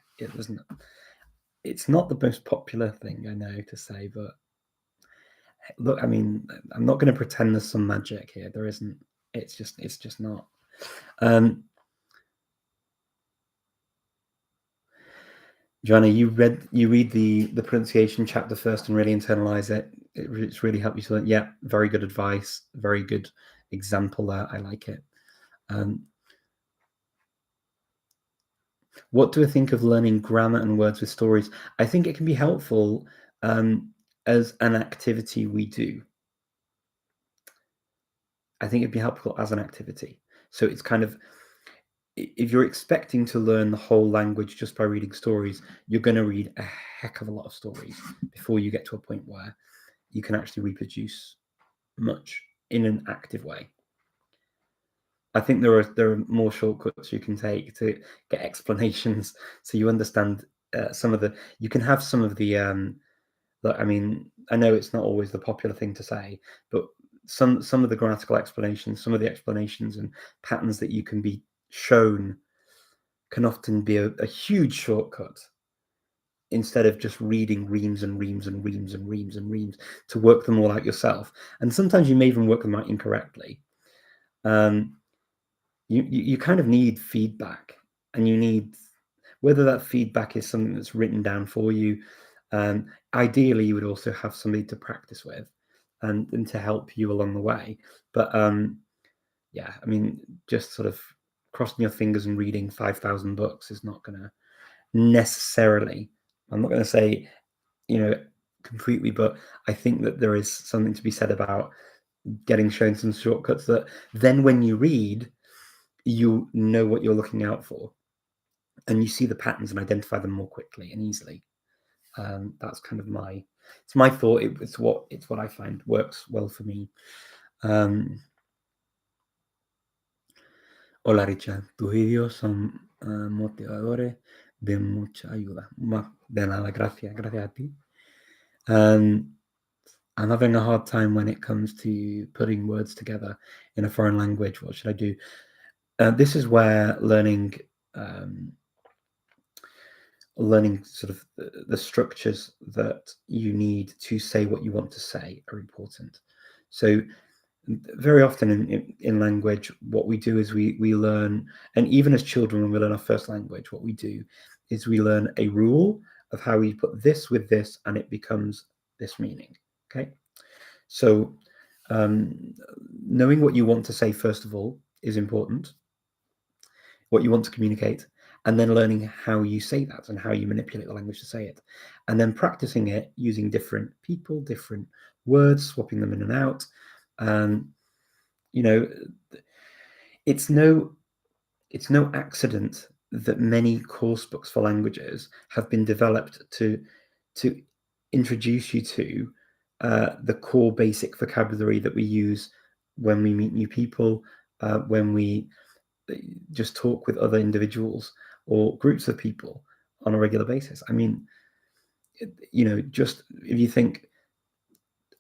It's not the most popular thing I know to say, but Look, I mean, I'm not going to pretend there's some magic here. There isn't. It's just not. Joanna, you read the pronunciation chapter first and really internalize it. It's really helped you to learn. Yeah, very good advice. Very good example there. I like it. What do I think of learning grammar and words with stories? I think it can be helpful as an activity we do. I think it'd be helpful as an activity. So it's kind of, if you're expecting to learn the whole language just by reading stories, you're going to read a heck of a lot of stories before you get to a point where you can actually reproduce much in an active way. I think there are more shortcuts you can take to get explanations, so you understand some of the. You can have some of the. I mean, I know it's not always the popular thing to say, but some of the grammatical explanations, some of the explanations and patterns that you can be shown, can often be a huge shortcut. Instead of just reading reams and reams and reams and reams and reams to work them all out yourself, and sometimes you may even work them out incorrectly. You kind of need feedback, and you need, whether that feedback is something that's written down for you. Ideally, you would also have somebody to practice with and to help you along the way. But yeah, I mean, just sort of crossing your fingers and reading 5,000 books is not going to necessarily, I'm not going to say, completely, but I think that there is something to be said about getting shown some shortcuts that then when you read, you know what you're looking out for, and you see the patterns and identify them more quickly and easily. That's kind of my thought. It's what I find works well for me. Hola Richard, tus vídeos son motivadores, de mucha ayuda. De nada, gracias a ti. I'm having a hard time when it comes to putting words together in a foreign language. What should I do? This is where learning sort of the structures that you need to say what you want to say are important. So very often in language, what we do is we learn, and even as children when we learn our first language, what we do is we learn a rule of how we put this with this and it becomes this meaning. Okay, so knowing what you want to say first of all is important, what you want to communicate, and then learning how you say that and how you manipulate the language to say it, and then practicing it using different people, different words, swapping them in and out. It's no accident that many course books for languages have been developed to introduce you to the core basic vocabulary that we use when we meet new people, when we just talk with other individuals or groups of people on a regular basis. I mean, just if you think,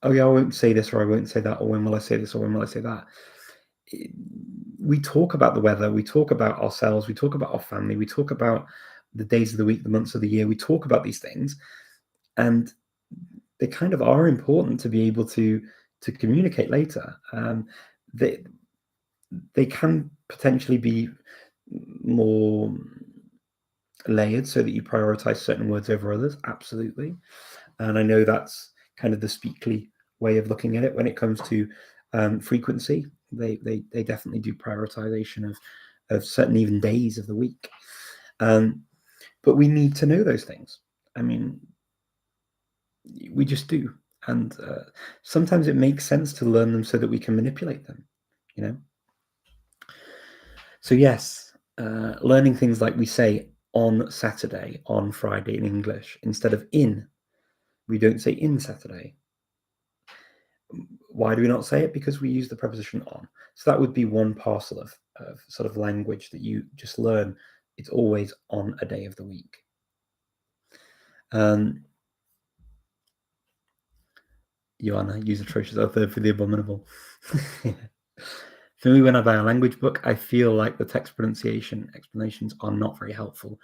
oh yeah, I won't say this or I won't say that, or when will I say this or when will I say that? We talk about the weather, we talk about ourselves, we talk about our family, we talk about the days of the week, the months of the year, we talk about these things, and they kind of are important to be able to communicate later. They can potentially be more layered so that you prioritize certain words over others, absolutely. And I know that's kind of the Speakly way of looking at it when it comes to frequency. They definitely do prioritization of certain even days of the week. But we need to know those things. I mean, we just do. And sometimes it makes sense to learn them so that we can manipulate them, So yes, learning things like we say on Saturday, on Friday in English, instead of in. We don't say in Saturday. Why do we not say it? Because we use the preposition on. So that would be one parcel of sort of language that you just learn. It's always on a day of the week. Joanna, use atrocious other for the abominable. For me, when I buy a language book, I feel like the text pronunciation explanations are not very helpful.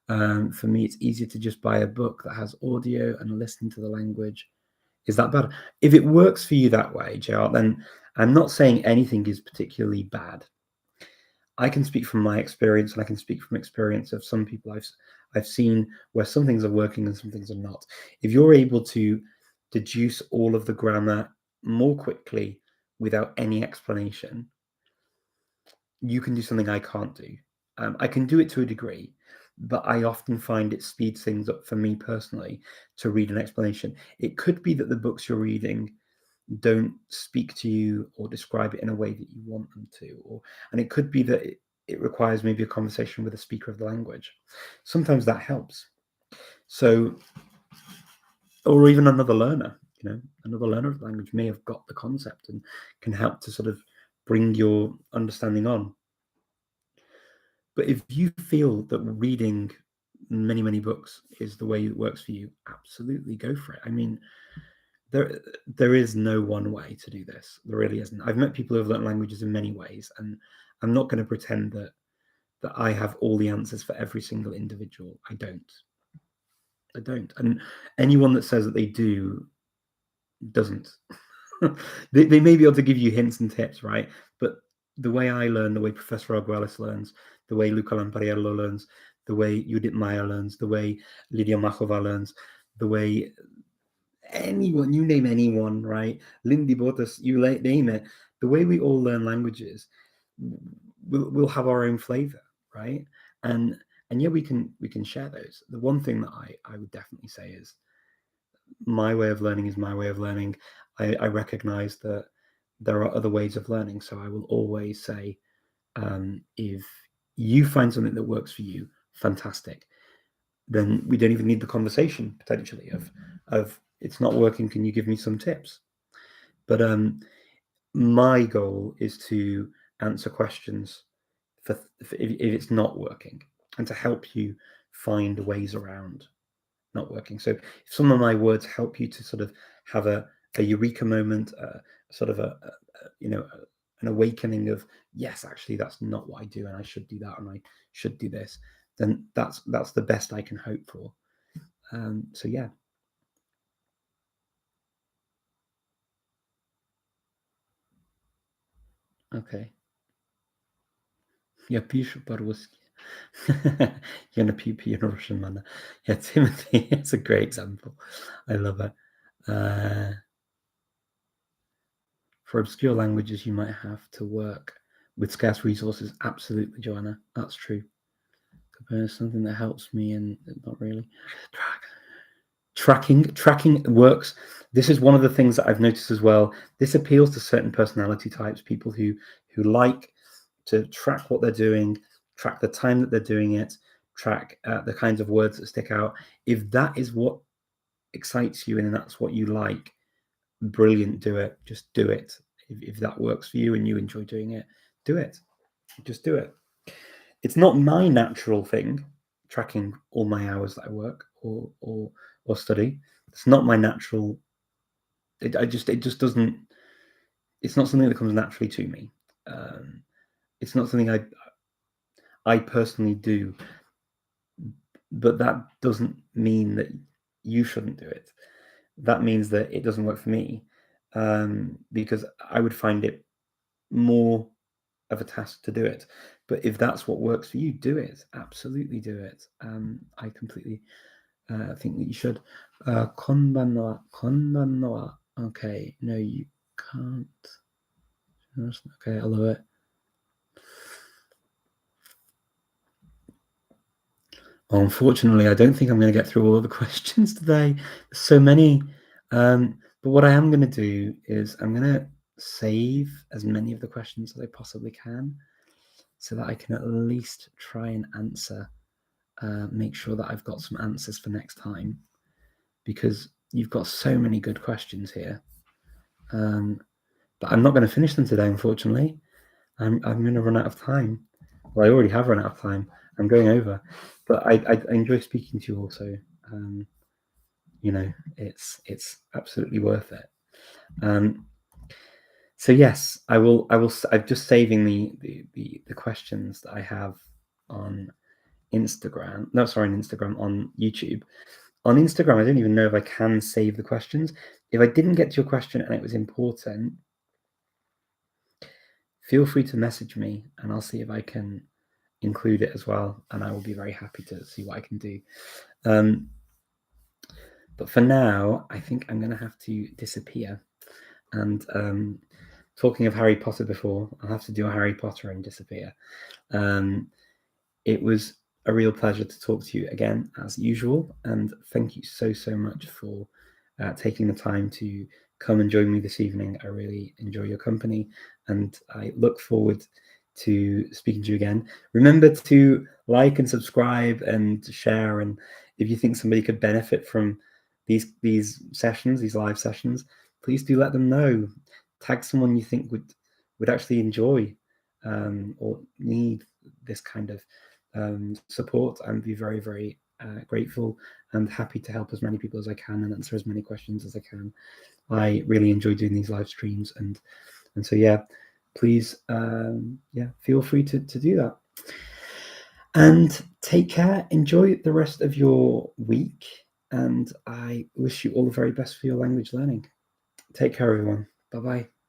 For me, it's easier to just buy a book that has audio and listen to the language Is that bad? If it works for you that way, JR, then I'm not saying anything is particularly bad. I can speak from my experience, and I can speak from experience of some people I've seen where some things are working and some things are not. If you're able to deduce all of the grammar more quickly without any explanation, you can do something I can't do. I can do it to a degree, but I often find it speeds things up for me personally to read an explanation. It could be that the books you're reading don't speak to you or describe it in a way that you want them to, and it could be that it requires maybe a conversation with a speaker of the language. Sometimes that helps. So, or even another learner, another learner of the language may have got the concept and can help to sort of bring your understanding on. But if you feel that reading many, many books is the way it works for you, absolutely go for it. I mean, there is no one way to do this. There really isn't. I've met people who have learned languages in many ways, and I'm not going to pretend that I have all the answers for every single individual. I don't. And anyone that says that they do doesn't. They may be able to give you hints and tips, right? But the way I learn, the way Professor Arguelles learns, the way Luca Lampariello learns, the way Judith Meyer learns, the way Lydia Machova learns, the way anyone, you name anyone, right? Lindy Botas, you name it. The way we all learn languages, we'll have our own flavor, right? And yeah, we can share those. The one thing that I would definitely say is my way of learning is my way of learning. I recognize that there are other ways of learning, so I will always say, if you find something that works for you, fantastic. Then we don't even need the conversation potentially of it's not working. Can you give me some tips? But my goal is to answer questions for if it's not working, and to help you find ways around not working. So if some of my words help you to sort of have a eureka moment, sort of an awakening of, yes, actually that's not what I do, and I should do that, and I should do this, then that's the best I can hope for. So yeah. Okay. Я пишу по-русски. Я на пи на Russian manner. Yeah, Timothy, it's a great example. I love it. For obscure languages, you might have to work with scarce resources. Absolutely, Joanna. That's true. Something that helps me, and not really. Tracking works. This is one of the things that I've noticed as well. This appeals to certain personality types, people who like to track what they're doing, track the time that they're doing it, track the kinds of words that stick out. If that is what excites you and that's what you like, brilliant, do it. Just do it. If that works for you and you enjoy doing it, do it. Just do it. It's not my natural thing, tracking all my hours that I work or study. It's not my natural. It just doesn't. It's not something that comes naturally to me. It's not something I personally do. But that doesn't mean that you shouldn't do it. That means that it doesn't work for me, because I would find it more of a task to do it. But if that's what works for you, do it. Absolutely do it. I completely think that you should. Konbanwa. Okay, no, you can't. Okay, I love it. Unfortunately, I don't think I'm going to get through all of the questions today. There's so many. But what I am going to do is I'm going to save as many of the questions as I possibly can, so that I can at least try and answer, make sure that I've got some answers for next time, because you've got so many good questions here. But I'm not going to finish them today, unfortunately. I'm going to run out of time. Well, I already have run out of time. I'm going over. But I enjoy speaking to you also. It's absolutely worth it. So yes, I will. I'm just saving the questions that I have on Instagram. No, sorry, on Instagram, on YouTube. On Instagram, I don't even know if I can save the questions. If I didn't get to your question and it was important, feel free to message me and I'll see if I can include it as well, and I will be very happy to see what I can do. But for now, I think I'm going to have to disappear. And talking of Harry Potter before, I'll have to do a Harry Potter and disappear. It was a real pleasure to talk to you again, as usual. And thank you so much for taking the time to come and join me this evening. I really enjoy your company, and I look forward to speaking to you again. Remember to like and subscribe and share. And if you think somebody could benefit from these sessions, these live sessions, please do let them know. Tag someone you think would actually enjoy or need this kind of support. And be very, very grateful and happy to help as many people as I can and answer as many questions as I can. I really enjoy doing these live streams, and so yeah, please feel free to do that. And take care. Enjoy the rest of your week, and I wish you all the very best for your language learning. Take care, everyone. Bye-bye.